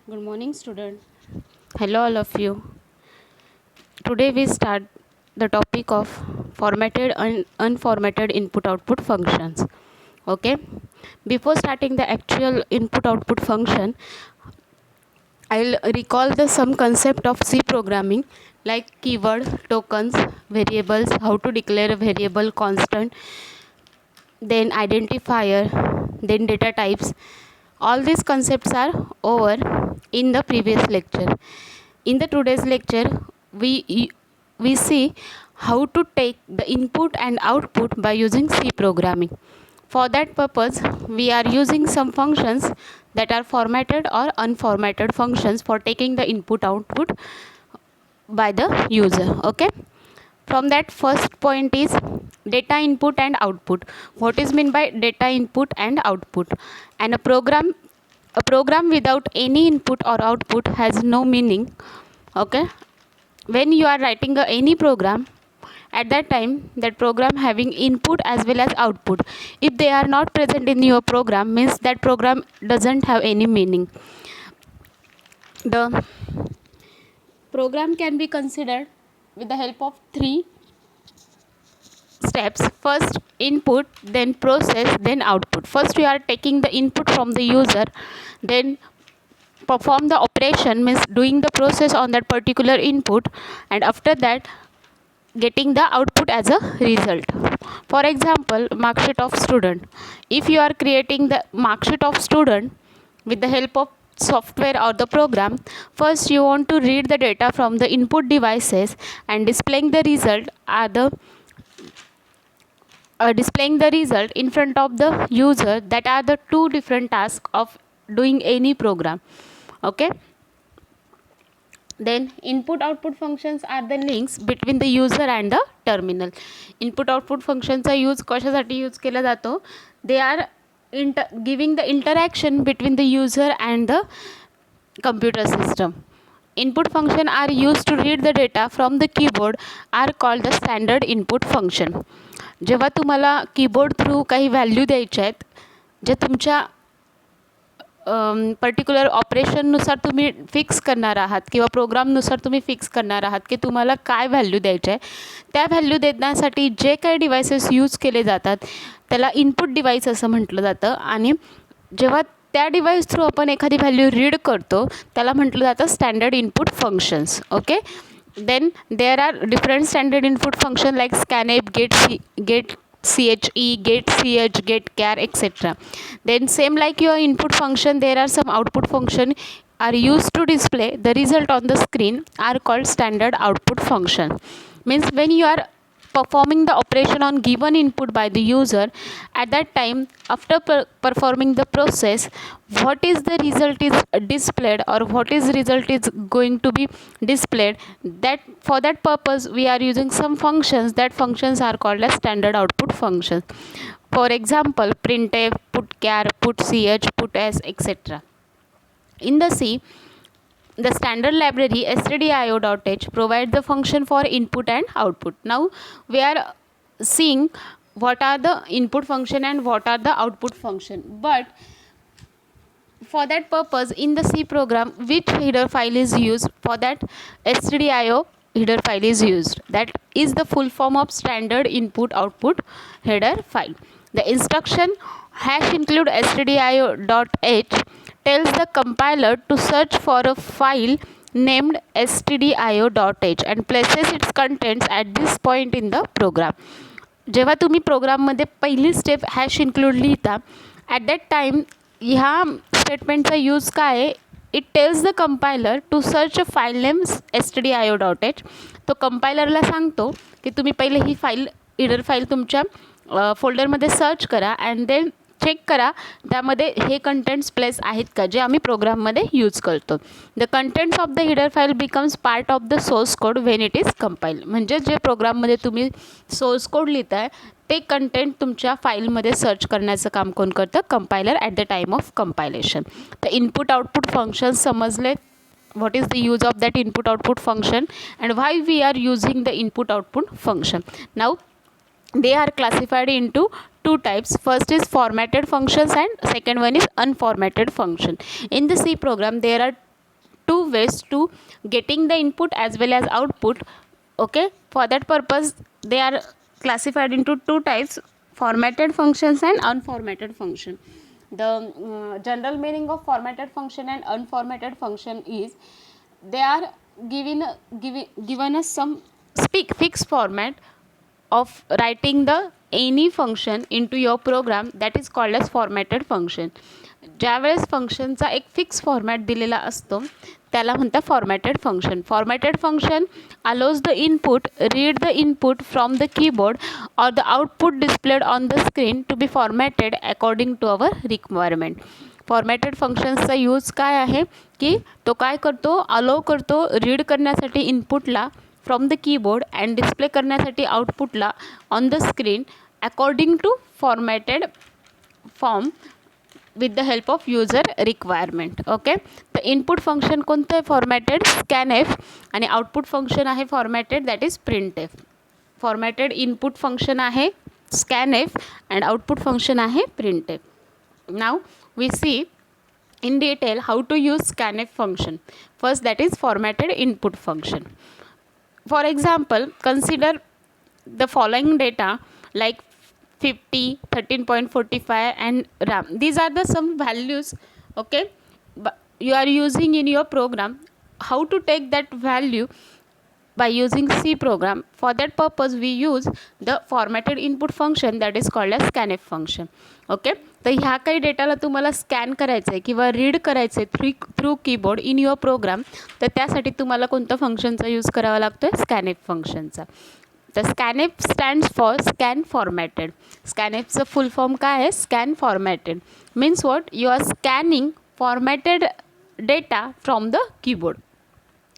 Good morning, student. Hello, all of you. Today we start the topic of formatted and unformatted input-output functions. Okay. Before starting the actual input-output function, I'll recall the some concept of C programming like keyword, tokens, variables, how to declare a variable constant, then identifier, then data types. All these concepts are over in the previous lecture. In the today's lecture, we see how to take the input and output by using C programming. For that purpose, we are using some functions that are formatted or unformatted functions for taking the input output by the user. Okay. From that, first point is data input and output. What is meant by data input and output? And a program without any input or output has no meaning. Okay. When you are writing any program, at that time that program having input as well as output, if they are not present in your program, means that program doesn't have any meaning. The program can be considered with the help of three steps. First input, then process, then output. First we are taking the input from the user, then perform the operation, means doing the process on that particular input, and after that getting the output as a result. For example, mark sheet of student. If you are creating the mark sheet of student with the help of software or the program, first you want to read the data from the input devices, and displaying the result in front of the user. That are the two different tasks of doing any program. Okay. Then input output functions are the links between the user and the terminal. Input output functions use कशासाठी use केला जातो? They are giving the interaction between the user and the computer system. Input function are used to read the data from the keyboard are called the standard input function. जेव्हा तुम्हाला keyboard through काही value द्यायच्या आहेत, जे तुमच्या particular ऑपरेशननुसार तुम्ही fix करणार आहात किंवा प्रोग्रामनुसार तुम्ही फिक्स करणार आहात की तुम्हाला काय व्हॅल्यू द्यायचे आहे, त्या व्हॅल्यू देण्यासाठी जे काही डिव्हायसेस यूज केले जातात त्याला इनपुट डिव्हाइस असं म्हटलं जातं. आणि जेव्हा त्या डिव्हाइस थ्रू आपण एखादी व्हॅल्यू रीड करतो त्याला म्हटलं जातं standard input functions. Okay. Then there are different standard input function like scanf, get che, get ch, get char, etc. Then same like your input function, there are some output function are used to display the result on the screen are called standard output function. Means when you are performing the operation on given input by the user, at that time after performing the process, what is the result is displayed or what is result is going to be displayed, that for that purpose we are using some functions. That functions are called as standard output functions. For example, printf, putchar, putch, puts, etc. In the C, the standard library stdio.h provides the function for input and output. Now we are seeing what are the input function and what are the output function. But for that purpose, in the C program, which header file is used? For that, stdio header file is used. That is the full form of standard input output header file. The instruction hash include stdio.h tells the compiler to search for a file named stdio.h and places its contents at this point in the program. जेव्हा तुम्ही प्रोग्राममध्ये पहिली step hash include लिहिता, at that time ह्या स्टेटमेंटचा use काय आहे? It tells the compiler to search a file name stdio.h. तो कंपायलरला सांगतो की तुम्ही पहिले ही फाईल ईडर फाईल तुमच्या फोल्डरमध्ये सर्च करा अँड देन चेक करा त्यामध्ये हे कंटेंट्स प्लेस आहेत का जे आम्ही प्रोग्राममध्ये यूज करतो. The contents of the header file becomes part of the source code when it is compile. म्हणजे जे प्रोग्राममध्ये तुम्ही सोर्स कोड लिहिताय ते कंटेंट तुमच्या फाईलमध्ये सर्च करण्याचं काम कोण करतं? Compiler at the time of compilation. तर इनपुट आउटपुट फंक्शन्स समजले. what is the use of that input output function and why we are using the input output function. Now they are classified into two types. First is formatted functions and second one is unformatted function. In the C program there are two ways to getting the input as well as output. Okay, for that purpose they are classified into two types: formatted functions and unformatted function. The general meaning of formatted function and unformatted function is they are given us some fixed format of writing the any function into your program, that is called as formatted function. ज्यावेळेस फंक्शनचा एक fix format दिलेला असतो त्याला म्हणतात formatted function. Formatted function allows the input, read the input from the keyboard or the output displayed on the screen to be formatted according to our requirement. Formatted फंक्शन्सचा use काय आहे की तो काय करतो, अलाउ करतो रीड करण्यासाठी इनपुटला from the keyboard and display करण्यासाठी आउटपुटला on the screen according to formatted form with the help of user requirement. Okay, तर इनपुट फंक्शन कोणतं आहे फॉर्मॅटेड, स्कॅनएफ, आणि आउटपुट फंक्शन आहे formatted, that is printf. Formatted input function आहे scanf and output function आहे printf. Now we see in detail how to use scanf function. First, that is formatted input function. For example, consider the following data like 50, 13.45 and RAM. These are the some values, okay, you are using in your program. How to take that value? By using C program. For that purpose we use the formatted input function, that is called as scanf function. Okay, तर ह्या काही डेटाला तुम्हाला scan करायचं आहे किंवा read करायचं आहे through keyboard in your program, तर त्यासाठी तुम्हाला कोणतं फंक्शनचा यूज करावा लागतो आहे, स्कॅनएफ फंक्शनचा. तर scanf stands for scan formatted. स्कॅनएफचं फुल फॉर्म काय आहे, scan formatted. Means what, you are scanning formatted data from the keyboard.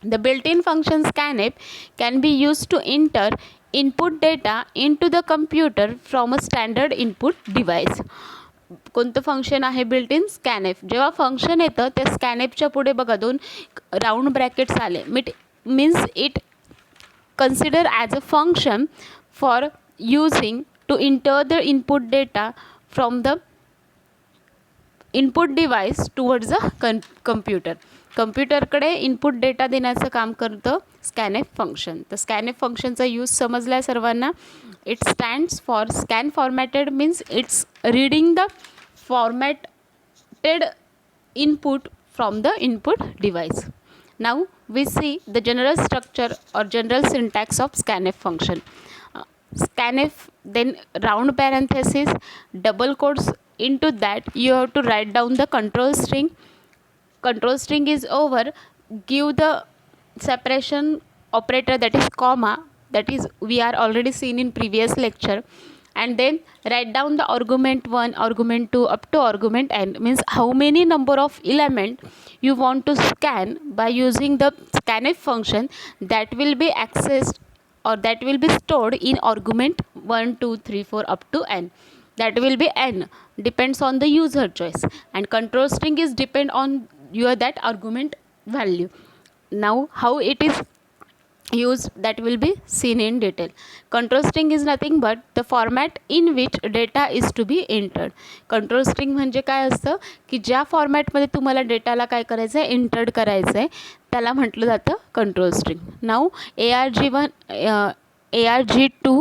The built-in function scanf can be used to enter input data into the computer from a standard input device. कोणतं function आहे built in, scanf. जेव्हा function येतं त्या स्कॅनएफच्या पुढे बघा दोन round brackets आले, means it consider as a function for using to enter the input data from the input device towards the computer. कम्प्युटरकडे इनपुट डेटा देण्याचं काम करतं स्कॅनएफ फंक्शन. तर स्कॅनएफ फंक्शनचा यूज समजला आहे सर्वांना. It stands for scan formatted, means it's reading the formatted input from the input device. Now we see the general structure or general syntax of scanf function. Scanf, then round parenthesis, double quotes, into that you have to write down the control string. Control string is over, give the separation operator, that is comma, that is we are already seen in previous lecture, and then write down the argument 1, argument 2 up to argument n, means how many number of element you want to scan by using the scanf function, that will be accessed or that will be stored in argument 1, 2, 3, 4 up to n. That will be n, depends on the user choice, and control string is depend on your that argument value. Now how it is used, that will be seen in detail. Control string is nothing but the format in which data is to be entered. control string म्हणजे काय असतं की ज्या फॉर्मॅटमध्ये तुम्हाला डेटाला काय करायचं आहे, एंटर्ड करायचं आहे, त्याला म्हटलं जातं control string. Now ARG1, ARG2,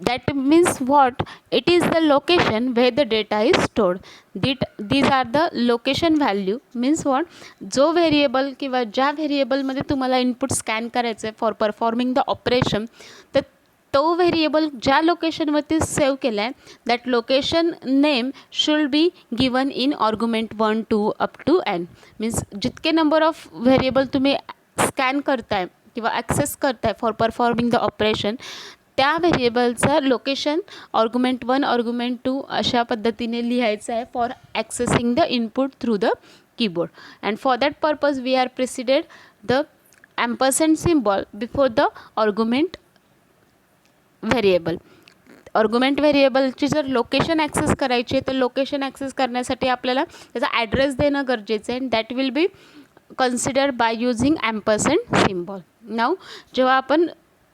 that means what, it is the location where the data is stored. These are the location value, means what, जो व्हेरिएबल किंवा ज्या व्हेरिएबलमध्ये तुम्हाला इनपुट स्कॅन करायचं आहे फॉर परफॉर्मिंग द ऑपरेशन, तर तो variable ज्या लोकेशनवरती सेव्ह केला आहे, that location name should be given in argument 1, 2 up to n. Means जितके नंबर ऑफ व्हेरिएबल तुम्ही स्कॅन करताय किंवा ॲक्सेस करताय फॉर परफॉर्मिंग द ऑपरेशन, त्या व्हेरिएबलचं लोकेशन आर्ग्युमेंट 1, आर्ग्युमेंट 2 अशा पद्धतीने लिहायचं आहे for accessing the input through the keyboard. And for that purpose we are preceded the ampersand symbol before the argument variable. Argument व्हेरिएबलची जर लोकेशन ॲक्सेस करायची आहे तर लोकेशन ॲक्सेस करण्यासाठी आपल्याला त्याचा ॲड्रेस देणं गरजेचं आहे, and that will be considered by using ampersand symbol. नाव जेव्हा आपण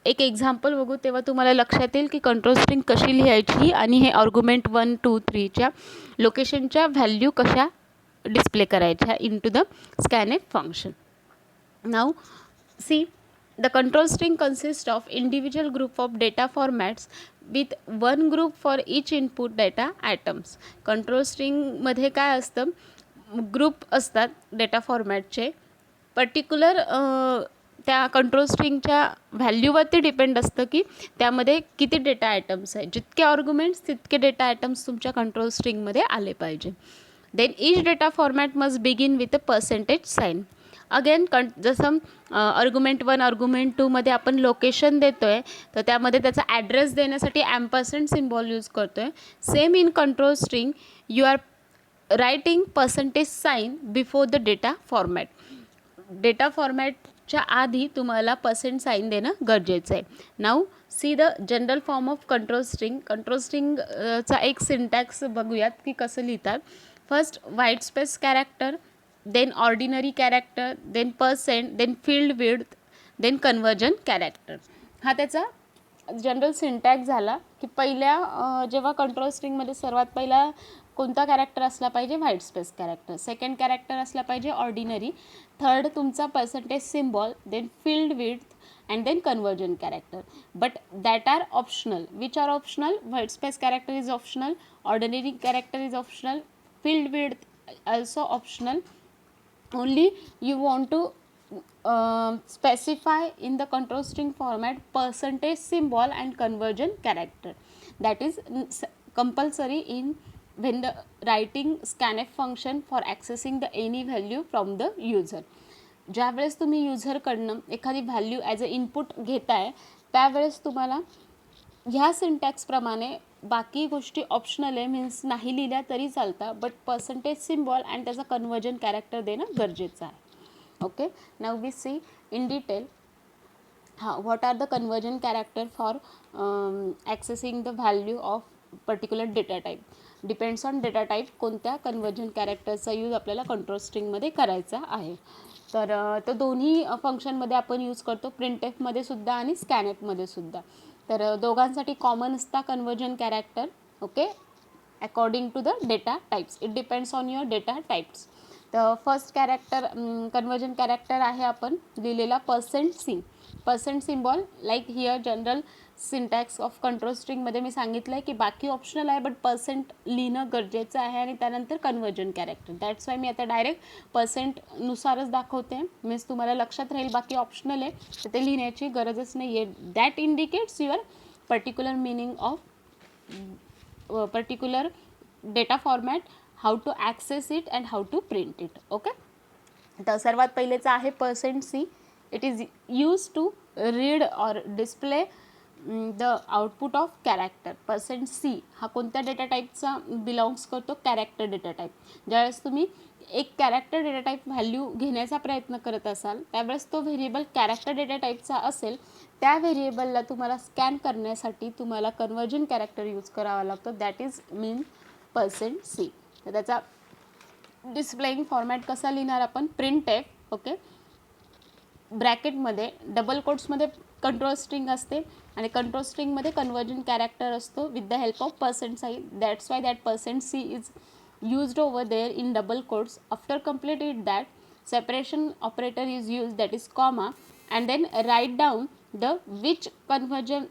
एक एक्झाम्पल बघू तेव्हा तुम्हाला लक्षात येईल की कंट्रोल स्ट्रिंग कशी लिहायची आणि हे आर्ग्युमेंट 1, 2, 3च्या लोकेशनच्या व्हॅल्यू कशा डिस्प्ले करायच्या in to the scanf function. Now, see, the control string consists of individual group of data formats with one group for each input data items. Control स्ट्रिंगमध्ये काय असतं, ग्रुप असतात डेटा फॉर्मॅटचे. पर्टिक्युलर त्या control स्ट्रिंगच्या व्हॅल्यूवरती depend असतं की त्यामध्ये किती डेटा आयटम्स आहे. जितके आर्ग्युमेंट्स तितके डेटा आयटम्स तुमच्या कंट्रोल स्ट्रिंगमध्ये आले पाहिजे. Then each data format must begin with a percentage sign. Again जसं आर्ग्युमेंट 1 आर्ग्युमेंट 2मध्ये आपण लोकेशन देतो आहे, तर त्यामध्ये त्याचा ॲड्रेस देण्यासाठी ॲम्परसँड सिम्बॉल यूज करतो आहे. Same in control string you are writing percentage sign before the data format. Data फॉर्मॅटच्या आधी तुम्हाला पर्सेंट साईन देणं गरजेचं आहे. Now see the general form of control string. Control स्ट्रिंगचा एक सिंटॅक्स बघूयात की कसं लिहितात. First white space character, then ordinary character, then percent, then field width, then conversion character. हा त्याचा जनरल सिंटॅक्स झाला की पहिल्या जेव्हा कंट्रोल स्ट्रिंगमध्ये सर्वात पहिला कोणता कॅरेक्टर असला पाहिजे, white space character. Second character असला पाहिजे ऑर्डिनरी. थर्ड तुमचा percentage symbol, then field width and then conversion character. But that are optional. Which are optional? White space character is optional, ordinary character is optional, field width also optional. Only you want to specify in the control string format percentage symbol and conversion character. That is compulsory in when the writing scanf function for accessing the any value from the user. ज्यावेळेस तुम्ही युजरकडनं एखादी value as a input घेताय त्यावेळेस तुम्हाला ह्या सिंटॅक्सप्रमाणे बाकी गोष्टी optional आहे, मीन्स नाही लिहिल्या तरी चालतात, बट पर्सेंटेज सिम्बॉल अँड त्याचा कन्वर्जन कॅरेक्टर देणं गरजेचं आहे. Okay, now we see in detail what are the conversion character for accessing the value of particular data type. Depends on data type कोणत्या कन्वर्जन कॅरेक्टरचा यूज आपल्याला control स्ट्रिंगमध्ये करायचा आहे. तर तो दोन्ही फंक्शनमध्ये आपण यूज करतो, प्रिंटएफमध्ये सुद्धा आणि स्कॅनएफमध्ये सुद्धा. तर दोघांसाठी कॉमन असता conversion character. Okay, according to the data types. It depends on your data types. तर फर्स्ट कॅरेक्टर कन्वर्जन कॅरेक्टर आहे आपण लिहिलेला percent C. Percent symbol like here general syntax of control स्ट्रिंगमध्ये मी सांगितलं आहे की बाकी ऑप्शनल आहे, बट पर्सेंट लिहिणं गरजेचं आहे आणि त्यानंतर कन्वर्जन कॅरेक्टर. दॅट्स वाय मी आता डायरेक्ट पर्सेंटनुसारच दाखवते, मीन्स तुम्हाला लक्षात राहील. बाकी ऑप्शनल आहे तर ते लिहिण्याची गरजच नाही आहे. That indicates your particular meaning of particular data format, how to access it and how to print it. Okay, तर सर्वात पहिलेचं आहे percent C. It is use to read or display the output of character. Percent C हा कोणत्या data टाईपचा belongs करतो? Character data type. ज्यावेळेस तुम्ही एक कॅरेक्टर डेटा टाईप व्हॅल्यू घेण्याचा प्रयत्न करत असाल त्यावेळेस तो व्हेरिएबल कॅरेक्टर डेटा टाईपचा असेल, त्या व्हेरिएबलला तुम्हाला स्कॅन करण्यासाठी तुम्हाला कन्वर्जन कॅरेक्टर यूज करावा लागतो. That is mean percent C. तर त्याचा डिस्प्लेइंग फॉर्मॅट कसा लिहिणार आपण? Print F. ओके, ब्रॅकेटमध्ये डबल कोट्समध्ये कंट्रोल स्ट्रिंग असते आणि कंट्रोल स्ट्रिंगमध्ये कन्वर्जन कॅरेक्टर असतो with the help of percent sign. That's why that percent C is used over there in double quotes. After completed that, separation operator is used, that is comma, and then write down the which conversion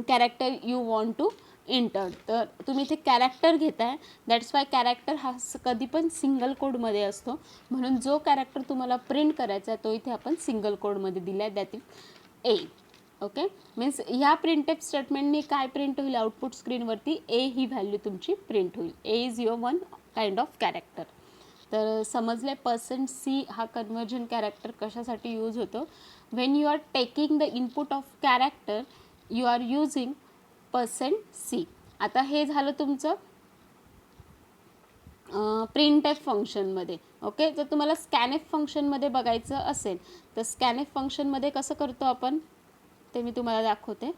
character you want to enter. तर तुम्ही इथे character घेताय, that's why character हा कधी पण single कोडमध्ये असतो, म्हणून जो कॅरेक्टर तुम्हाला प्रिंट करायचा आहे तो इथे आपण सिंगल कोडमध्ये दिला आहे, that is A. Okay, means ह्या प्रिंटएफ स्टेटमेंटनी काय प्रिंट होईल आउटपुट स्क्रीनवरती? ए ही व्हॅल्यू तुमची प्रिंट होईल. A is your one kind of character. तर समजले पर्सेंट सी हा कन्वर्जन कॅरेक्टर कशासाठी यूज होतो? When you are taking the input of character you are using percent C. आता हे झालं तुमचं प्रिंटएफ फंक्शनमध्ये. ओके, जर तुम्हाला स्कॅनएफ फंक्शनमध्ये बघायचं असेल तर स्कॅनएफ फंक्शनमध्ये कसं करतो आपण ते मी तुम्हाला दाखवते.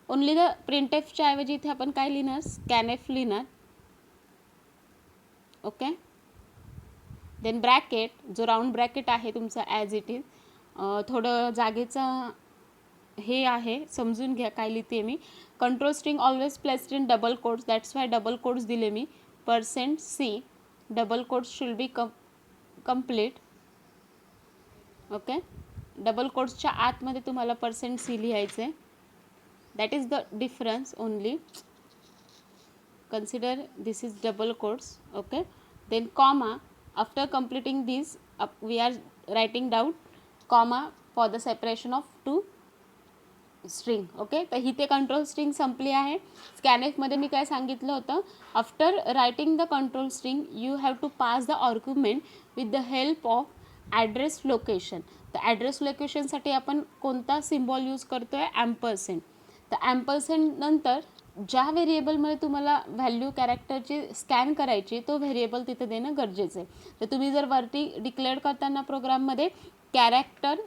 ओनली द प्रिंटएफच्या ऐवजी इथे आपण काय लिहिणार? स्कॅनएफ लिहिणार. ओके, देन ब्रॅकेट, जो राऊंड ब्रॅकेट आहे तुमचा ॲज इट इज. थोडं जागेचा हे आहे, समजून घ्या काय लिहिते मी. Control string always placed in double quotes, that's why double quotes दिले मी. Percent C double quotes should be complete. Okay, double कोट्सच्या आतमध्ये तुम्हाला %c लिहायचं आहे. That is the difference only. Consider this is double quotes. Okay, then comma. After completing this we are writing down comma for the separation of two string. Okay, तर ही ते control string संपली आहे. स्कॅनएफमध्ये मी काय सांगितलं होतं, after writing the control string you have to pass the argument with the help of address location. तर address लोकेशनसाठी आपण कोणता सिम्बॉल यूज करतो आहे, ॲम्परसेंड. तर ॲम्परसेंड नंतर ज्या व्हेरिएबलमध्ये तुम्हाला व्हॅल्यू कॅरेक्टरची स्कॅन करायची तो व्हेरिएबल तिथे देणं गरजेचं आहे. तर तुम्ही जर वरती डिक्लेअर करताना प्रोग्राममध्ये कॅरेक्टर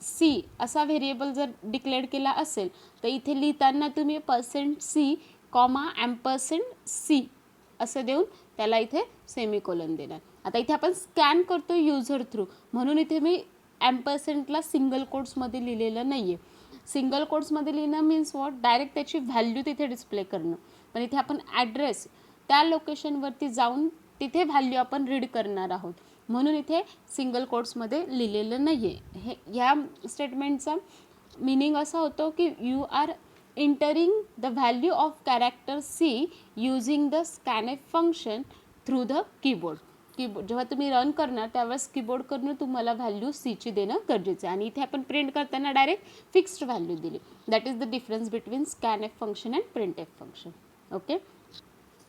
सी असा व्हेरिएबल जर डिक्लेअर केला असेल तर इथे लिहिताना तुम्ही %c कॉमा $c असं देऊन त्याला इथे सेमिकोलन देणार. आता इथे आपण स्कॅन करतो युजर थ्रू, म्हणून इथे मी ॲम्परसेंटला सिंगल कोट्समध्ये लिहिलेलं नाही आहे. सिंगल कोट्समध्ये लिहिणं मीन्स वॉट, डायरेक्ट त्याची व्हॅल्यू तिथे डिस्प्ले करणं. पण इथे आपण ॲड्रेस त्या लोकेशनवरती जाऊन तिथे व्हॅल्यू आपण रीड करणार आहोत, म्हणून इथे सिंगल कोट्समध्ये लिहिलेलं नाही आहे. हे ह्या स्टेटमेंटचा मीनिंग असा होतो की you are entering the value of character C using the scanf function through the keyboard. जेव्हा तुम्ही रन करणार त्यावेळेस कीबोर्डकडून तुम्हाला व्हॅल्यू सीची देणं गरजेचं आहे. आणि इथे आपण प्रिंट करताना डायरेक्ट फिक्स्ड व्हॅल्यू दिली. That is the difference between scanf function and printf function. Okay,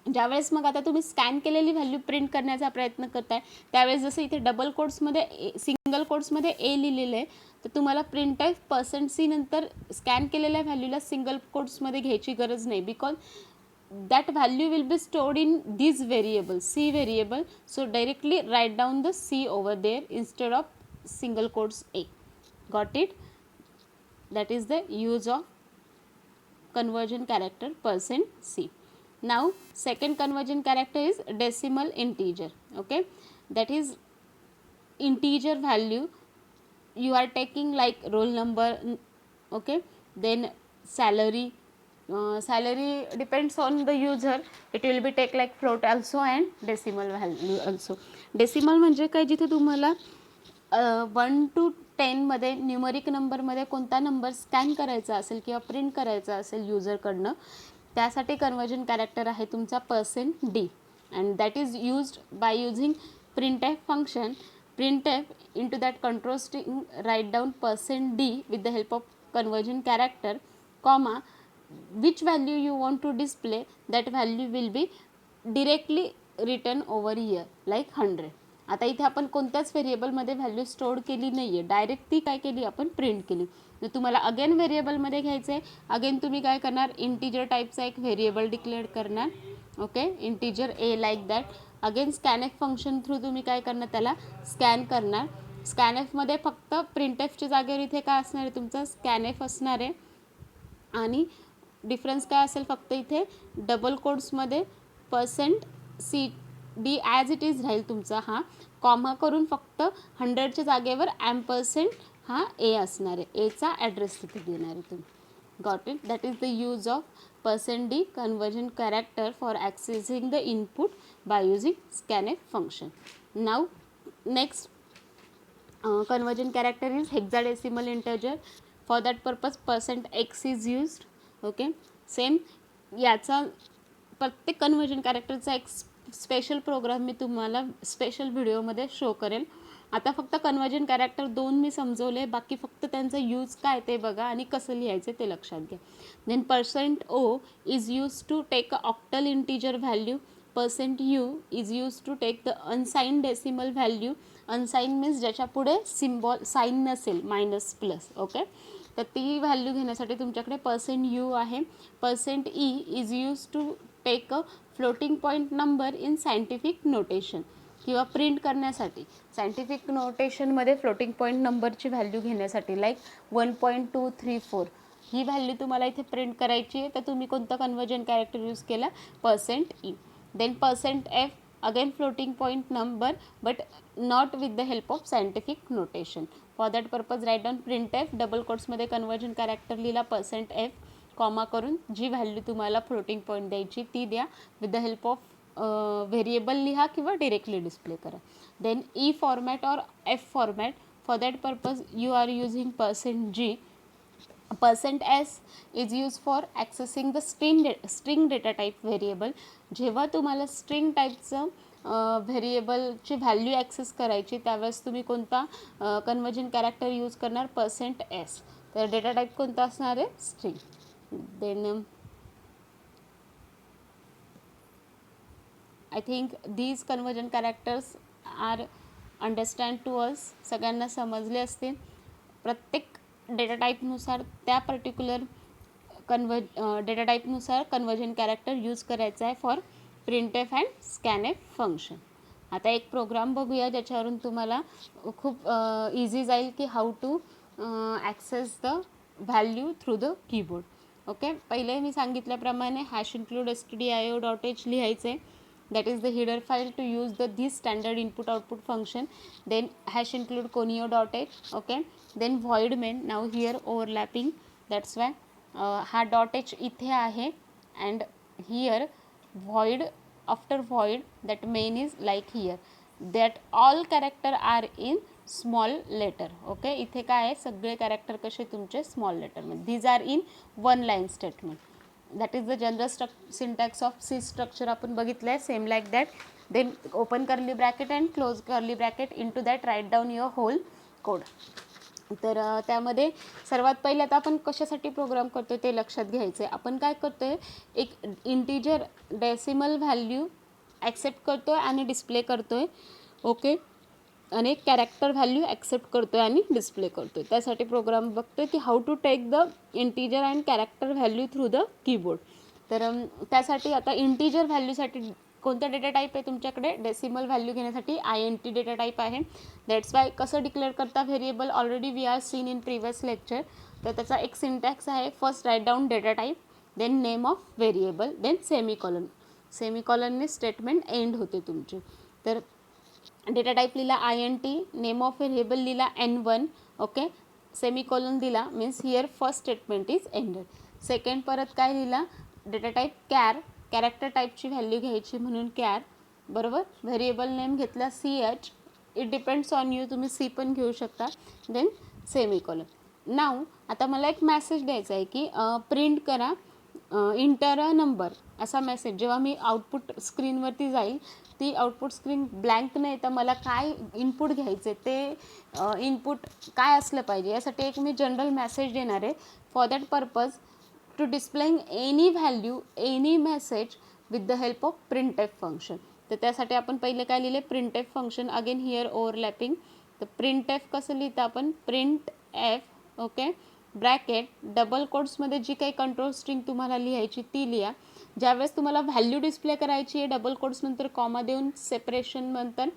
ज्यावेळेस मग आता तुम्ही स्कॅन केलेली व्हॅल्यू प्रिंट करण्याचा प्रयत्न करताय त्यावेळेस जसं इथे डबल कोट्समध्ये सिंगल कोट्समध्ये ए लिहिलेलं आहे, तर तुम्हाला प्रिंटएफ %c नंतर स्कॅन केलेल्या व्हॅल्यूला सिंगल कोट्समध्ये घ्यायची गरज नाही, because that value will be stored in this variable, c variable. So directly write down the c over there instead of single quotes a. Got it? That is the use of conversion character %c. Now second conversion character is decimal integer. Okay, that is integer value you are taking like roll number. Okay, then salary. Salary depends on the user, it will be take like float also and decimal value also. Decimal म्हणजे काय, जिथे तुम्हाला 1 to 10 मध्ये numeric नंबरमध्ये कोणता number scan करायचा असेल किंवा प्रिंट करायचा असेल युजरकडनं, त्यासाठी कन्वर्जन कॅरेक्टर आहे तुमचा %d and that is used by using printf function. Printf into that control string write down %d with the help of conversion character comma which value you want to display, that value will be directly written over here like 100. आता इथे आपण कोणत्याच व्हेरिएबलमध्ये value store केली नाही आहे, direct ती काय केली आपण प्रिंट केली. तर तुम्हाला अगेन व्हेरिएबलमध्ये घ्यायचं आहे, अगेन तुम्ही काय करणार, इंटिजर टाईपचा एक व्हेरिएबल डिक्लेअर करणार. Okay, integer A like that. Again scanf function through तुम्ही काय करणार, त्याला स्कॅन करणार. स्कॅनएफमध्ये फक्त प्रिंटएफच्या जागेवर इथे काय असणार आहे, तुमचा स्कॅनएफ असणार आहे. आणि डिफरन्स काय असेल, फक्त इथे डबल कोट्समध्ये %cd ॲज इट इज राहील तुमचा, हा कॉमा करून फक्त 100च्या जागेवर ॲम्परसेंड हा ए असणार आहे, एचा ॲड्रेस तिथे देणार आहे तुम्ही. Got it? That is the use of %d conversion character for accessing the input by using scanf function. नाव next conversion character is hexadecimal integer. For that purpose %x is used. Okay, same याचा प्रत्येक conversion कॅरेक्टरचा एक special programme मी तुम्हाला special व्हिडिओमध्ये show करेल. आता फक्त conversion character 2 मी समजवले, बाकी फक्त त्यांचा यूज काय ते बघा आणि कसं लिहायचं ते लक्षात घ्या. Then %o is use to take a octal integer value. %u is use to take the unsign decimal value. Unsign means ज्याच्या पुढे सिम्बॉल साईन नसेल, मायनस प्लस. ओके, तर ती व्हॅल्यू घेण्यासाठी तुमच्याकडे %u आहे. %e is use to take a floating point number in scientific notation, किंवा print करण्यासाठी सायंटिफिक नोटेशनमध्ये फ्लोटिंग पॉईंट नंबरची व्हॅल्यू घेण्यासाठी लाईक 1.234 ही व्हॅल्यू तुम्हाला इथे प्रिंट करायची आहे, तर तुम्ही कोणतं कन्वर्जन कॅरेक्टर यूज केला, %e. Then %f again floating point number but not with the help of scientific notation. For that purpose write down printf double कोट्समध्ये कन्वर्जन कॅरेक्टर लिहिला %f कॉमा करून जी व्हॅल्यू तुम्हाला फ्लोटिंग पॉईंट द्यायची ती द्या. With the help of variable लिहा किंवा डिरेक्टली डिस्प्ले करा. देन ई फॉर्मॅट और F format For that purpose you are using %g. %s is used for accessing the string data type variable. जेव्हा तुम्हाला string टाईपचं व्हेरिएबलची व्हॅल्यू ॲक्सेस करायची त्यावेळेस तुम्ही कोणता कन्वर्जन कॅरेक्टर यूज करणार? %s. तर डेटा टाईप कोणता असणार आहे? String. Then I think these conversion characters are understand to us. सगळ्यांना समजले असतील. प्रत्येक डेटा टाईपनुसार त्या पर्टिक्युलर डेटा टाईपनुसार कन्वर्जन कॅरेक्टर यूज करायचा आहे for printf and scanf function. आता एक प्रोग्राम बघूया ज्याच्यावरून तुम्हाला खूप इझी जाईल की how to access the value through the keyboard. Okay, पहिले मी सांगितल्याप्रमाणे #stdio.h लिहायचे. that is the header file to use this standard input output function. Then #include conio.h. okay, then void main. Now here overlapping, that's why हा .h इथे आहे and here void, after void that main is like here that all character are in small letter. okay, इथे काय आहे? सगळे character कसे तुमचे small letter मध्ये. these are in one line statement. that is the general syntax of C structure आपण बघितलं आहे. Same like that. Then open curly bracket and close curly bracket. Into that write down your whole code. तर त्यामध्ये सर्वात पहिले आता आपण कशासाठी प्रोग्राम करतो ते लक्षात घ्यायचं आहे. आपण काय करतो आहे? एक इंटिजर डेसिमल व्हॅल्यू ॲक्सेप्ट करतो आहे आणि डिस्प्ले करतो आहे. ओके, आणि एक कॅरेक्टर व्हॅल्यू ॲक्सेप्ट करतो आहे आणि डिस्प्ले करतो आहे. त्यासाठी प्रोग्राम बघतो आहे की how to take the integer and character value through the keyboard. तर त्यासाठी आता इंटिजर व्हॅल्यूसाठी कोणता डेटा टाईप आहे तुमच्याकडे? डेसिमल व्हॅल्यू घेण्यासाठी INT डेटा टाईप आहे. दॅट्स वाय कसं डिक्लेअर करता variable? Already we are seen in previous lecture. तर त्याचा एक सिंटॅक्स आहे. First write down data type, then name of variable, then semicolon. सेमीकॉलनने स्टेटमेंट एंड होते तुमची. तर डेटा टाईप लिहिला INT, नेम ऑफ व्हेरिएबल लिहिला N1. ओके, सेमीकॉलन दिला means here first statement is ended. Second परत काय लिहिला? डेटा टाईप कॅर, कॅरेक्टर टाईपची व्हॅल्यू घ्यायची म्हणून कॅर. बरोबर. व्हेरिएबल नेम घेतला CH. It depends on you, तुम्ही C पण घेऊ शकता. Then semicolon. नाव आता मला एक मेसेज द्यायचा आहे की प्रिंट करा इंटर अ नंबर असा मेसेज. जेव्हा मी आउटपुट स्क्रीनवरती जाईल ती आउटपुट स्क्रीन ब्लँक नाही तर मला काय इनपुट घ्यायचे ते इनपुट काय असलं पाहिजे यासाठी एक मी जनरल मेसेज देणार आहे. For that purpose to displaying any value any message with the help of printf function. तर त्यासाठी आपण पहिले काय लिहिले? Printf function. Again here overlapping. तर प्रिंटएफ कसं लिहितं आपण? प्रिंटएफ. ओके, ब्रॅकेट डबल कोट्समध्ये जी काही कंट्रोल स्ट्रिंग तुम्हाला लिहायची ती लिहा. ज्यावेळेस तुम्हाला व्हॅल्यू डिस्प्ले करायची आहे डबल कोट्स नंतर कॉमा देऊन सेपरेशन नंतर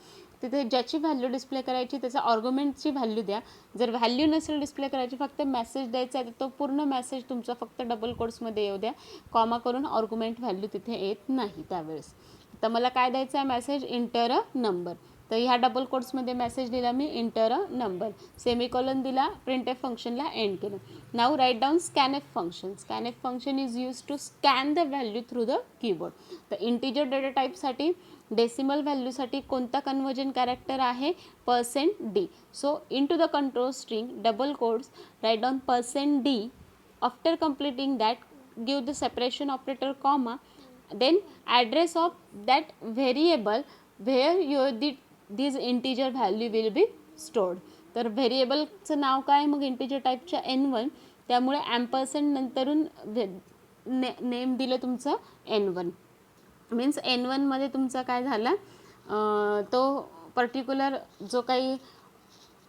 तिथे ज्याची व्हॅल्यू डिस्प्ले करायची त्याचा आर्ग्युमेंटची व्हॅल्यू द्या. जर व्हॅल्यू नसेल डिस्प्ले करायची फक्त मेसेज द्यायचा आहे तर तो पूर्ण मेसेज तुमचा फक्त डबल कोट्समध्ये येऊ द्या. कॉमा करून आर्ग्युमेंट व्हॅल्यू तिथे येत नाही त्यावेळेस. तर मला काय द्यायचं आहे? Message enter a number. तर ह्या डबल कोट्समध्ये मेसेज दिला मी इंटर अ नंबर. सेमीकॉलन दिला. प्रिंटएफ फंक्शनला एंड केलं. Now write down scanf function. Scanf function is use to scan the value through the keyboard. तर इंटिजर डेटा टाईपसाठी डेसिमल व्हॅल्यूसाठी कोणता कन्वर्जन कॅरेक्टर आहे? %d. So in to the control string double quotes write down %d. After completing that give the separation operator comma then address of that variable where this integer value will be stored. तर व्हेरिएबलचं नाव काय? मग integer टाईपच्या N1. त्यामुळे ॲम्परसँड नंतरून name दिलं तुमचं N1. Means N1मध्ये तुमचा काय झाला? तो पर्टिक्युलर जो काही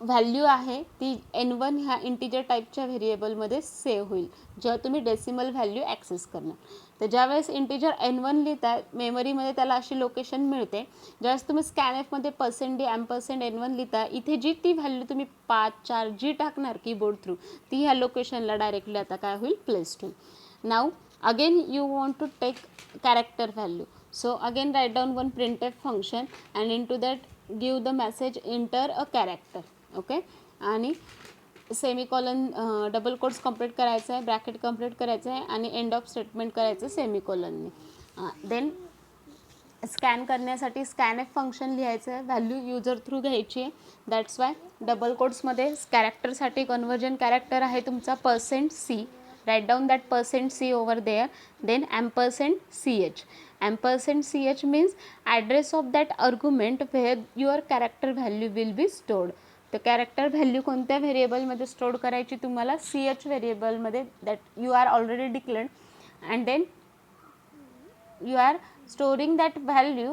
व्हॅल्यू आहे ती N1 ह्या इंटिजर टाईपच्या व्हेरिएबलमध्ये सेव्ह होईल जेव्हा तुम्ही डेसिमल व्हॅल्यू ॲक्सेस करणार. तर ज्यावेळेस इंटिजर N1 लिहिता मेमरीमध्ये त्याला अशी लोकेशन मिळते. ज्यावेळेस तुम्ही स्कॅनएफमध्ये %d ॲम्परसँड N1 लिहिता इथे जी ती व्हॅल्यू तुम्ही 5, 4 जी टाकणार कीबोर्ड थ्रू ती ह्या लोकेशनला डायरेक्टली आता काय होईल? प्लेस्ड होईल. Now again you want to take character value. So again write down one printf function and in to that give the message enter a character. Okay, आणि सेमीकॉलन डबल कोट्स कंप्लीट करायचं आहे, bracket complete करायचं आहे आणि end of statement करायचं सेमीकॉलनने. Then scan करण्यासाठी scanf function लिहायचं आहे, व्हॅल्यू युजर थ्रू घ्यायची आहे. दॅट्स वाय डबल कोट्समध्ये कॅरेक्टरसाठी कन्वर्जन कॅरेक्टर आहे तुमचा %C. Write down that %C over there. Then %CH. %CH means address of that argument where your character value will be stored. तर character value कोणत्या व्हेरिएबलमध्ये store करायची तुम्हाला, CH व्हेरिएबलमध्ये, that you are already declared. And then you are storing that value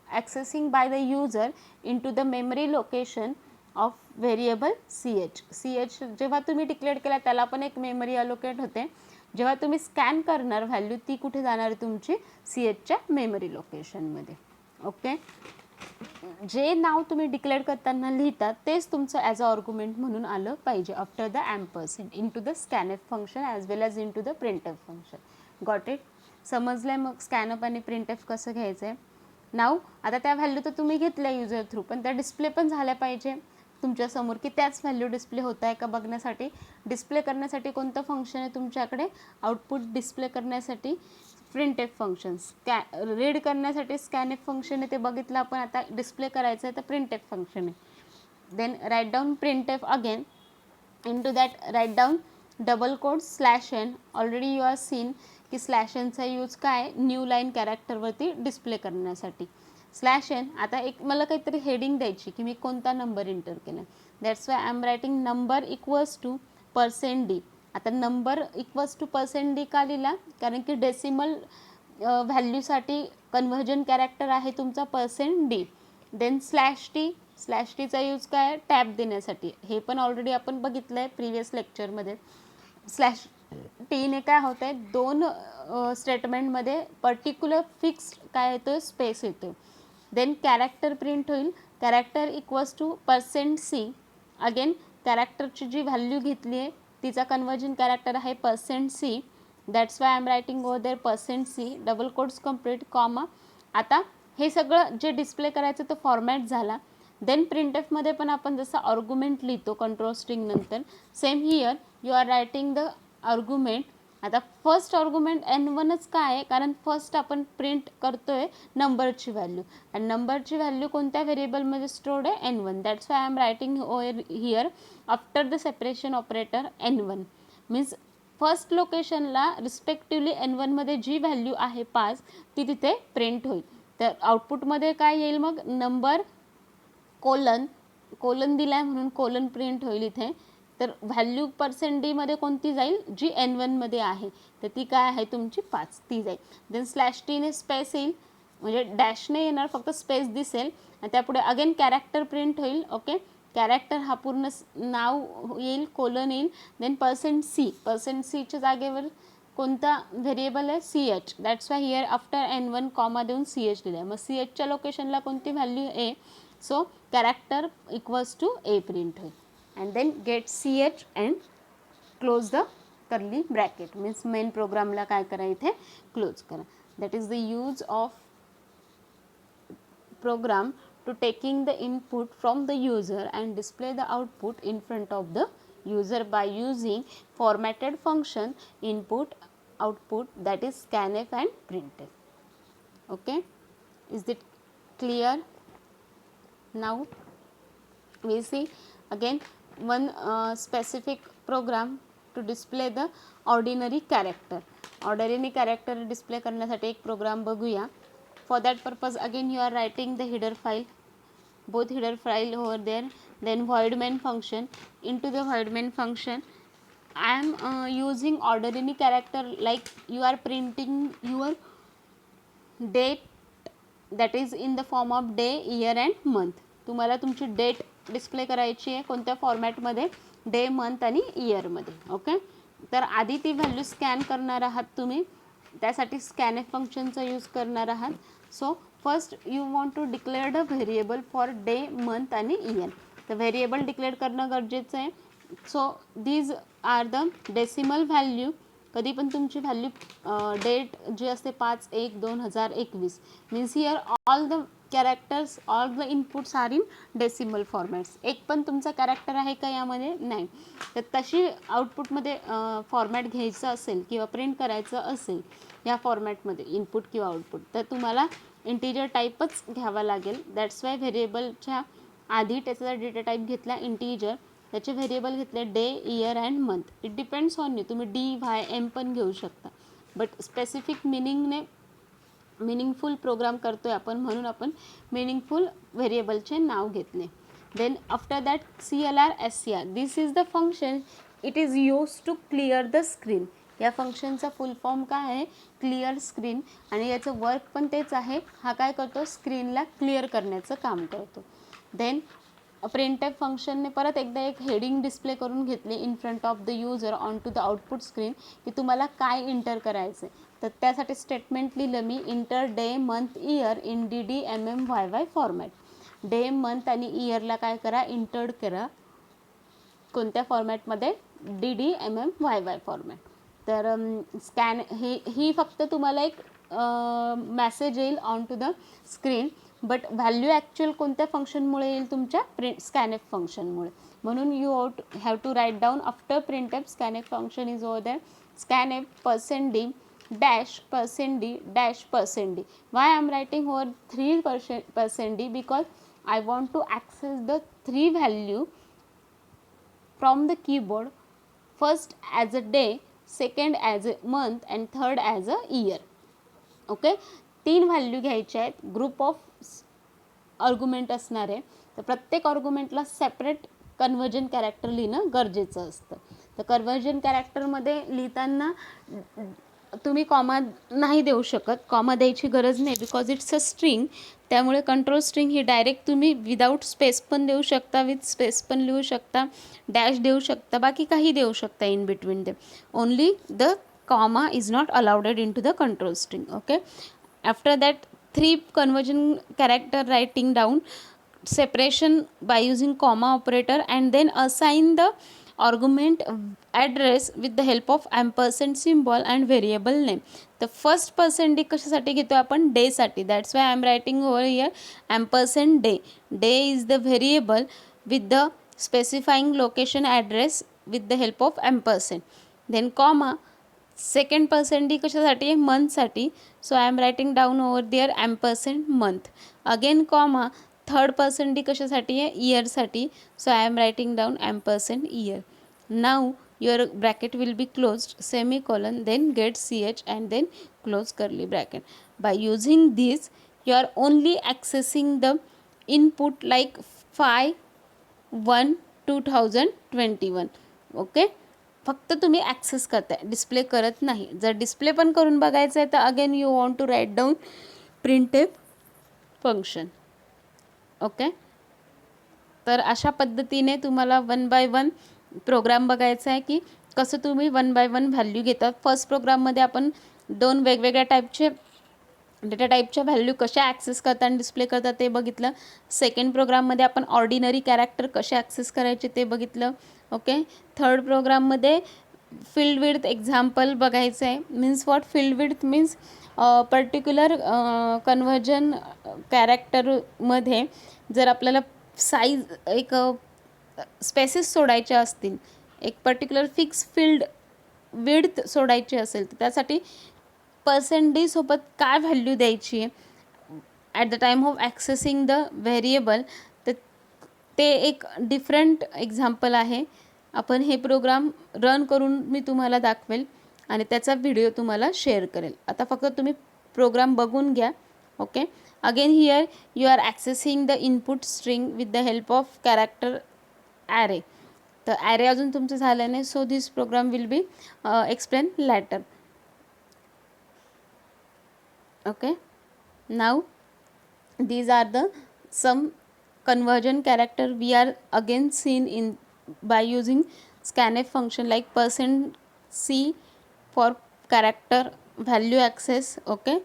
accessing by the user into the memory location of variable ch. जेव्हा तुम्ही declare केला त्याला पण एक मेमरी अलोकेट होते. जेव्हा तुम्ही स्कॅन करणार व्हॅल्यू ती कुठे जाणार तुमची CHच्या मेमरी लोकेशनमध्ये. ओके, जे नाव तुम्ही डिक्लेअर करताना लिहितात तेच तुमचं ॲज अ आर्ग्युमेंट म्हणून आलं पाहिजे after the %, in to the scanf function as well as in to the printf function. Got it? समजलं आहे मग स्कॅनअप आणि प्रिंटएफ कसं घ्यायचं आहे. नाव आता त्या व्हॅल्यू तर तुम्ही घेतल्या युजर थ्रू, पण त्या डिस्प्ले पण झाल्या पाहिजे तुमच्यासमोर की त्याच व्हॅल्यू डिस्प्ले होत आहे का बघण्यासाठी. डिस्प्ले करण्यासाठी कोणतं फंक्शन आहे तुमच्याकडे, आउटपुट डिस्प्ले करण्यासाठी प्रिंटएफ फंक्शन. रीड करण्यासाठी स्कॅनएफ फंक्शन आहे, ते बघितलं आपण. आता डिस्प्ले करायचं आहे तर प्रिंटएफ फंक्शन आहे. Then write down printf again. into that write down double quotes /n. Already you are seen की /nचा यूज काय, न्यू लाईन कॅरेक्टरवरती डिस्प्ले करण्यासाठी. /n आता एक मला काहीतरी हेडिंग द्यायची की मी कोणता नंबर इंटर केला. That's why I am writing number equals to %d. आता नंबर इक्वल्स टू %d का लिहिला, कारण की डेसिमल व्हॅल्यूसाठी कन्व्हर्जन कॅरेक्टर आहे तुमचा %d. देन /t चा यूज काय, टॅब देण्यासाठी. हे पण ऑलरेडी आपण बघितलं आहे प्रिव्हियस लेक्चरमध्ये. /t ने काय होतं आहे, दोन स्टेटमेंटमध्ये पर्टिक्युलर फिक्स्ड काय येतो, स्पेस येतो. देन कॅरेक्टर प्रिंट होईल, character equals to %c. Again कॅरेक्टरची जी व्हॅल्यू घेतली आहे तिचा कन्वर्जन कॅरेक्टर आहे %c. That's why I am writing over there %c. Double quotes complete comma. आता हे सगळं जे डिस्प्ले करायचं तो फॉर्मॅट झाला. देन प्रिंटएफमध्ये पण आपण जसं आर्ग्युमेंट लिहितो कंट्रोल स्ट्रिंग नंतर, same here you are writing the argument. आता फर्स्ट आर्ग्युमेंट n1च काय आहे, कारण फर्स्ट आपण प्रिंट करतोय नंबरची व्हॅल्यू, आणि नंबरची व्हॅल्यू कोणत्या व्हेरिएबलमध्ये स्टोर्ड आहे, n1. That's why I am writing over here after the separation operator n1. Means first लोकेशनला रिस्पेक्टिवली n1मध्ये जी व्हॅल्यू आहे 5 ती तिथे प्रिंट होईल. तर आउटपुटमध्ये काय येईल मग, नंबर कोलन दिला आहे म्हणून कोलन प्रिंट होईल इथे. तर व्हॅल्यू %d मध्ये कोणती जाईल, जी n1मध्ये आहे, तर ती काय आहे तुमची 5, ती जाईल. देन /t ने स्पेस येईल, म्हणजे डॅशने येणार, फक्त स्पेस दिसेल, आणि त्यापुढे अगेन कॅरेक्टर प्रिंट होईल. ओके, कॅरेक्टर हा पूर्ण नाव येईल, कोलन येईल. देन %c च्या जागेवर कोणता व्हेरिएबल आहे, CH. That's why here after n1 comma देऊन CH लिहिलं आहे. मग CHच्या लोकेशनला कोणती व्हॅल्यू आहे, so character equals to a print होईल. And then get CH and close the curly bracket. Means main प्रोग्रामला काय करा, इथे क्लोज करा. That is the use of program to taking the input from the user and display the output in front of the user by using formatted function input output, that is scanf and printf. Okay, is it clear? Now we see again one specific program to display the ordinary character. Ordinary character display करण्यासाठी एक programme बघूया. For that purpose again you are writing the header file, both header file over there. Then void main function. Into the void main function I am using ordinary character, like you are printing your date, that is in the form of day, year and month. तुम्हाला तुमची date display करायची आहे कोणत्या फॉर्मॅटमध्ये, day, month आणि इयरमध्ये. Okay, तर आधी ती व्हॅल्यू स्कॅन करणार आहात तुम्ही, त्यासाठी स्कॅनएफ फंक्शनचा यूज करणार आहात. So first you want to declare the variable for day, month आणि इयर. तर व्हेरिएबल डिक्लेअर करणं गरजेचं आहे. So these are the decimal value. कधी पण तुमची व्हॅल्यू डेट जी असते 5/1/2021, means here all the characters, all the inputs are in decimal formats. एक पण तुमचा कॅरेक्टर आहे का यामध्ये, नाही. तर तशी आउटपुटमध्ये फॉर्मॅट घ्यायचं असेल किंवा प्रिंट करायचं असेल या फॉर्मॅटमध्ये इनपुट किंवा आउटपुट, तर तुम्हाला इंटिजर टाईपच घ्यावा लागेल. दॅट्स वाय व्हेरिएबलच्या आधी त्याचा डेटा टाईप घेतला इंटिजर, त्याचे व्हेरिएबल घेतले day, year and month. It depends on you, तुम्ही DYM पण घेऊ शकता, बट स्पेसिफिक मिनिंगफुल प्रोग्राम करतो आहे आपण, म्हणून आपण मिनिंगफुल व्हेरिएबलचे नाव घेतले. Then after that CLR SCR, this is the function, it is use to clear the screen. या फंक्शनचा फुल फॉर्म काय आहे? Clear screen. आणि याचं वर्क पण तेच आहे. हा काय करतो? स्क्रीनला क्लिअर करण्याचं काम करतो. देन प्रिंटएफ फंक्शनने परत एकदा एक हेडिंग डिस्प्ले करून घेतली in front of the user on to the output screen, की तुम्हाला काय इंटर करायचं आहे. तर त्यासाठी स्टेटमेंट लिहिलं मी, enter day, month, year in DDMMYY format. Day, month आणि इयरला काय करा? इंटर्ड करा. कोणत्या फॉर्मॅटमध्ये? DDMMYY format. तर स्कॅन ही फक्त तुम्हाला एक मॅसेज येईल on to the screen, but value actual कोणत्या फंक्शनमुळे येईल? तुमच्या स्कॅनएफ फंक्शनमुळे. म्हणून you have to write down after printf scanf function is over that scanf %d dash %d dash %d. Why I am writing over 3%d? Because I want to access the 3 value from the keyboard. First as a day, second as a month and third as a year. Okay, 3 value घ्यायचे आहेत. Group of argument असणार आहे. तर प्रत्येक आर्ग्युमेंटला separate conversion character लिहिणं गरजेचं असतं. तर कन्वर्जन कॅरेक्टरमध्ये लिहिताना तुम्ही कॉमा नाही देऊ शकत. कॉमा द्यायची गरज नाही, बिकॉज इट्स अ स्ट्रिंग. त्यामुळे कंट्रोल स्ट्रिंग ही डायरेक्ट तुम्ही विदाऊट स्पेस पण देऊ शकता, विथ स्पेस पण लिहू शकता, डॅश देऊ शकता, बाकी काही देऊ शकता in between them. Only the comma is not allowded in to the control string. Okay, after that 3 conversion character writing down separation by using comma operator, and then assign the argument address with the help of ampersand symbol and variable name. The first %d कशासाठी घेतो आपण? Day साठी. That's why I am writing over here ampersand day. Day is the variable with the specifying location address with the help of ampersand. Then comma, second %d कशासाठी आहे? मंथसाठी. So I am writing down over there ampersand month. Again comma, third %d कशासाठी आहे? इयरसाठी. So I am writing down ampersand year. Now your bracket will be closed, semicolon, then get CH and then close curly bracket. By using this, you are only accessing the input like 5/1/2021. Okay, फक्त तुम्ही access करताय, display करत नाही. जर display पण करून बघायचं आहे तर again you want to write down printf function. Okay, तर अशा पद्धतीने तुम्हाला 1 by 1 प्रोग्राम बघायचा आहे की कसं तुम्ही 1 by 1 व्हॅल्यू घेतात. फर्स्ट प्रोग्राममध्ये आपण 2 वेगवेगळ्या टाईपचे डेटा टाईपच्या व्हॅल्यू कशा ॲक्सेस करतात आणि डिस्प्ले करतात ते बघितलं. सेकंड प्रोग्राममध्ये आपण ऑर्डिनरी कॅरेक्टर कसे ॲक्सेस करायचे ते बघितलं. ओके, थर्ड प्रोग्राममध्ये फील्ड विड्थ एक्झाम्पल बघायचं आहे. Means what? Field width means particular conversion कॅरेक्टरमध्ये जर आपल्याला साईज एक स्पेसेस सोडायच्या असतील, एक पर्टिक्युलर फिक्स फील्ड विड्थ सोडायची असेल, तर त्यासाठी %d सोबत काय व्हॅल्यू द्यायची आहे at the time of accessing the variable, तर ते एक डिफरंट एक्झाम्पल आहे. आपण हे प्रोग्राम रन करून मी तुम्हाला दाखवेल आणि त्याचा व्हिडिओ तुम्हाला शेअर करेल. आता फक्त तुम्ही प्रोग्राम बघून घ्या. Okay, again here you are accessing the input string with the help of character array. तर ॲरे अजून तुमचं झालं नाही, so this program will be explain later. Okay, now these are the some conversion character we are again seen in by using scanf function, like %c for character value access. Okay,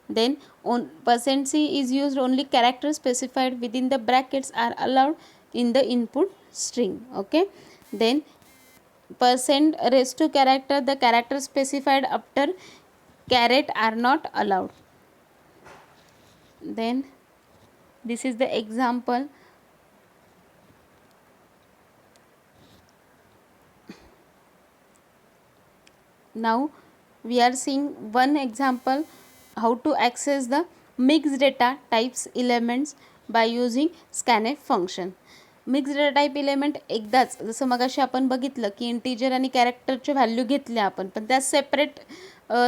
then on %c is used only character specified within the brackets are allowed in the input string. Okay, then %raised to character, the character specified after caret are not allowed. Then this is the example. Now we are seeing one example how to access the mixed data types elements by using scanf function. Mix data type element एकदाच, जसं मगाशी आपण बघितलं की integer आणि कॅरेक्टरचे value घेतल्या आपण, पण त्या सेपरेट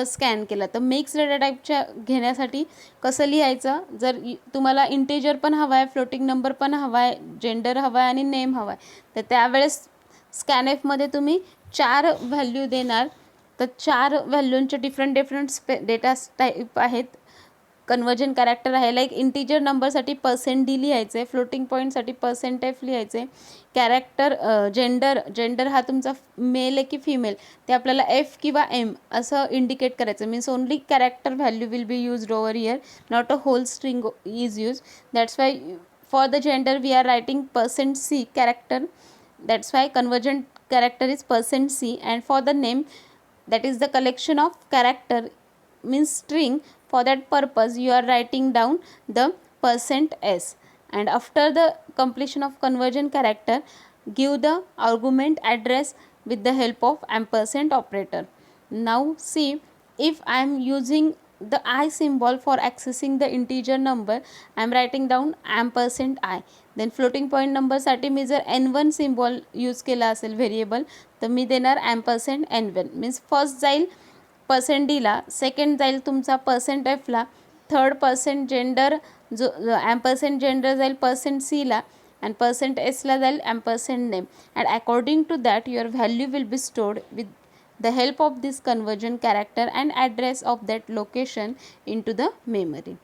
स्कॅन केला. तर मिक्स डेटा टाईपच्या घेण्यासाठी कसं लिहायचं, जर तुम्हाला इंटीजर पण हवा आहे, फ्लोटिंग नंबर पण हवा आहे, जेंडर हवा आहे आणि नेम हवा आहे, तर त्यावेळेस स्कॅनएफमध्ये तुम्ही 4 व्हॅल्यू देणार. तर 4 व्हॅल्यूंचे डिफरंट डेटा टाईप आहेत. कन्वर्जन कॅरेक्टर आहे, लाईक इंटीजर नंबरसाठी %d लिहायचं आहे, फ्लोटिंग पॉईंटसाठी %f लिहायचं आहे. कॅरेक्टर जेंडर हा तुमचा मेल आहे की फिमेल ते आपल्याला एफ किंवा एम असं इंडिकेट करायचं. Means only character value will be used over here, not a whole string is use. That's why for the gender we are writing %c character. That's why convergent character is %c, and for the name, that is the collection of character, means string. For that purpose you are writing down the %s, and after the completion of convergent character give the argument address with the help of ampersand operator. Now see, if I am using the I symbol for accessing the integer number, I am writing down %i. Then floating point नंबरसाठी मी जर n1 symbol use केला असेल variable, तर मी देणार %n1. Means first जाईल %dला, second जाईल तुमचा %fला, थर्ड जेंडर जो जेंडर जाईल %cला, and %sला जाईल %name. and according to that your value will be stored with the help of this conversion character and address of that location into the memory.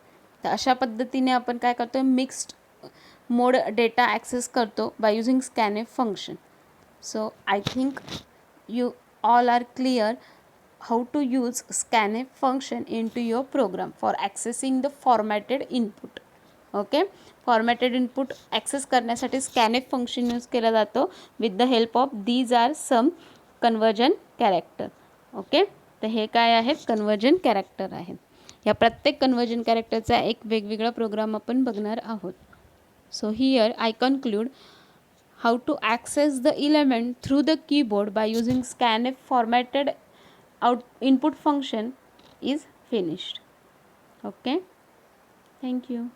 तर अशा पद्धतीने आपण काय करतो, मिक्स्ड मोड डेटा ॲक्सेस करतो by using scanf function. So I think you all are clear how to use scanf function into your program for accessing the formatted input. Okay, formatted input access करण्यासाठी scanf function use केला जातो with the help of these are some conversion character. Okay, तर हे काय आहेत, conversion character आहेत. या प्रत्येक कन्वर्जन कॅरेक्टरचा एक वेगवेगळा प्रोग्राम आपण बघणार आहोत. So here I conclude how to access the element through the keyboard by using scanf formatted input function is finished. Okay, thank you.